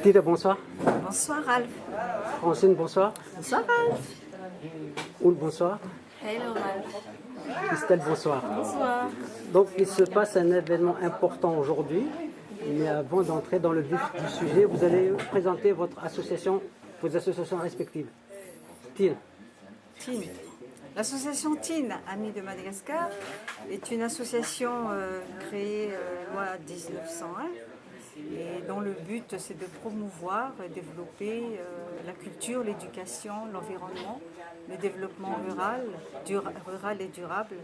Tita, bonsoir. Bonsoir Ralph. Francine, bonsoir. Bonsoir Ralph. Oul, bonsoir. Hello Ralph. Christelle, bonsoir. Bonsoir. Donc il se passe un événement important aujourd'hui, mais avant d'entrer dans le vif du sujet, vous allez présenter vos associations respectives. Tine. TIN. L'association TIN, Amis de Madagascar, est une association créée loi 1901 et dont le but c'est de promouvoir et développer la culture, l'éducation, l'environnement, le développement rural et durable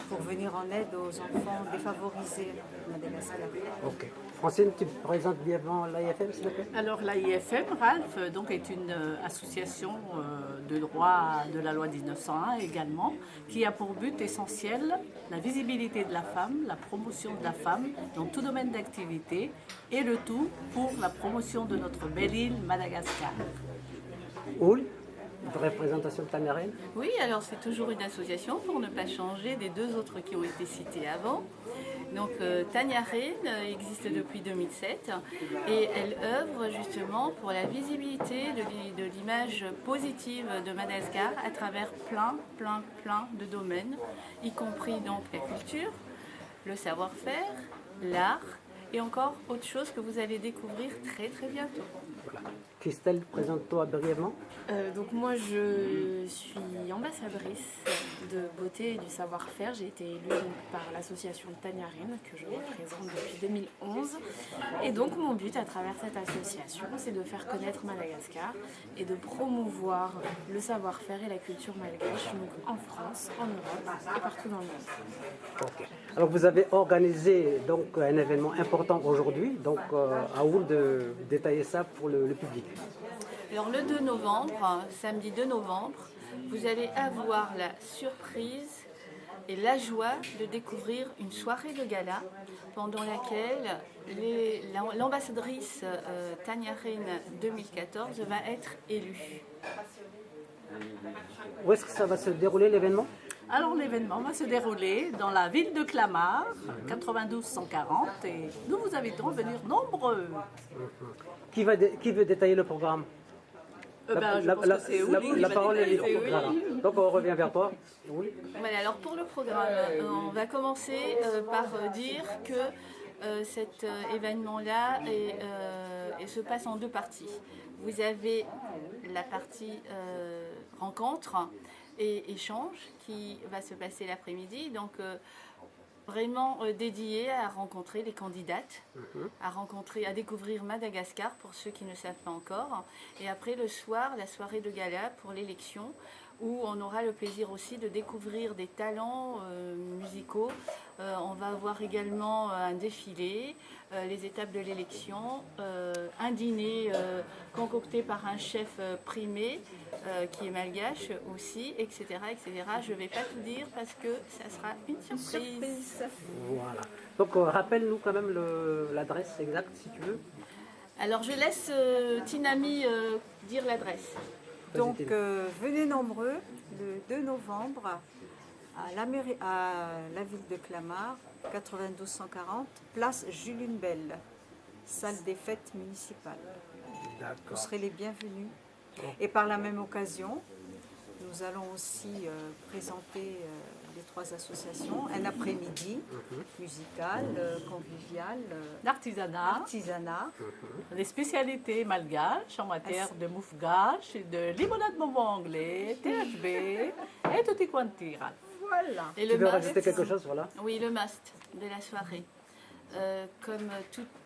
pour venir en aide aux enfants défavorisés de Madagascar. Ok. Francine, tu présentes brièvement l'AIFM, s'il te plaît? Alors l'AIFM, Ralph, donc, est une association de droit de la loi 1901 également, qui a pour but essentiel la visibilité de la femme, la promotion de la femme dans tout domaine d'activité, et le tout pour la promotion de notre belle île Madagascar. Oul, une représentation de Tania Reine. Oui, alors c'est toujours une association pour ne pas changer des deux autres qui ont été citées avant. Donc Tania Reine existe depuis 2007 et elle œuvre justement pour la visibilité de l'image positive de Madagascar à travers plein de domaines, y compris donc la culture, le savoir-faire, l'art et encore autre chose que vous allez découvrir très bientôt. Voilà. Christelle, présente-toi brièvement. Donc moi je suis ambassadrice de beauté et du savoir-faire. J'ai été élue donc, par l'association Tania Reine que je représente depuis 2011. Et donc mon but à travers cette association c'est de faire connaître Madagascar et de promouvoir le savoir-faire et la culture malgache donc en France, en Europe et partout dans le monde. Ok. Alors vous avez organisé donc un événement important aujourd'hui, donc à Oul de détailler ça pour le public. Alors le 2 novembre, samedi 2 novembre, vous allez avoir la surprise et la joie de découvrir une soirée de gala pendant laquelle l'ambassadrice Tania Reine 2014 va être élue. Où est-ce que ça va se dérouler l'événement? Alors l'événement va se dérouler dans la ville de Clamart, 92 140, et nous vous invitons à venir nombreux. Qui veut détailler le programme? Je pense que c'est Ouli qui la va parole est détailler. libre. Voilà. Donc on revient vers toi. Oui. Voilà, alors pour le programme, on va commencer par dire que cet événement-là se passe en deux parties. Vous avez la partie rencontre et échange qui va se passer l'après-midi, donc vraiment dédié à rencontrer les candidates, à découvrir Madagascar pour ceux qui ne savent pas encore, et après le soir, la soirée de gala pour l'élection, où on aura le plaisir aussi de découvrir des talents musicaux. On va avoir également un défilé, les étapes de l'élection, un dîner concocté par un chef primé qui est malgache aussi, etc. Je ne vais pas tout dire parce que ça sera une surprise. Voilà. Donc rappelle-nous quand même l'adresse exacte si tu veux. Alors je laisse Tinami dire l'adresse. Donc venez nombreux le 2 novembre à la ville de Clamart, 92 140, place Jules Belle, salle des fêtes municipale. Vous serez les bienvenus. Et par la même occasion, nous allons aussi présenter les trois associations, un après-midi musical, convivial, D'artisanat, les spécialités malgaches en matière de moufgache, de limonade bonbon anglais, THB et tutti quanti. Voilà. Et Tu le veux must, rajouter quelque chose, voilà? oui, le must de la soirée. Comme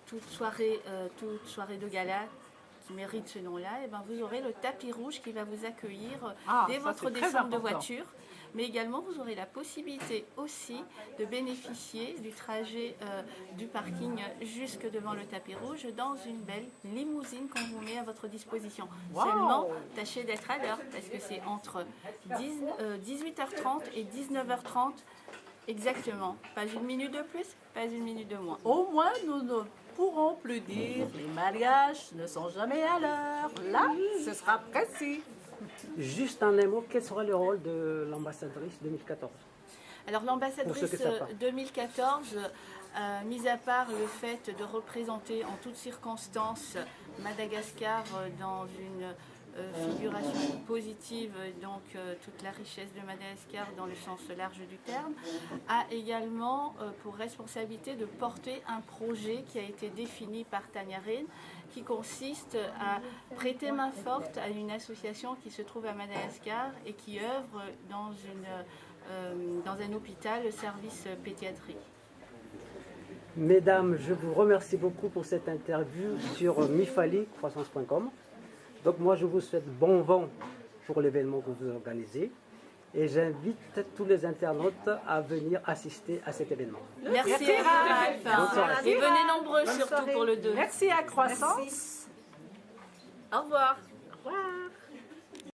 toute soirée de gala qui mérite ce nom-là, et ben vous aurez le tapis rouge qui va vous accueillir dès ça, votre c'est très descente de important. voiture. Mais également, vous aurez la possibilité aussi de bénéficier du trajet du parking jusque devant le tapis rouge dans une belle limousine qu'on vous met à votre disposition. Wow. Seulement, tâchez d'être à l'heure parce que c'est entre 18h30 et 19h30 exactement. Pas une minute de plus, pas une minute de moins. Au moins, nous ne pourrons plus dire les malgaches ne sont jamais à l'heure. Là, ce sera précis. Juste en un mot, quel sera le rôle de l'ambassadrice 2014? Alors Pour ceux qui l'ambassadrice savent pas. 2014, mis à part le fait de représenter en toutes circonstances Madagascar dans une figuration positive, donc toute la richesse de Madagascar dans le sens large du terme, a également pour responsabilité de porter un projet qui a été défini par Tania Reine, qui consiste à prêter main forte à une association qui se trouve à Madagascar et qui œuvre dans un hôpital, le service pédiatrie. Mesdames, je vous remercie beaucoup pour cette interview sur mifali-croissance.com. Donc moi, je vous souhaite bon vent pour l'événement que vous organisez et j'invite tous les internautes à venir assister à cet événement. Merci à vous, Bonne soirée. Ralph. Et venez nombreux surtout pour le 2. Merci à Croissance. Au revoir.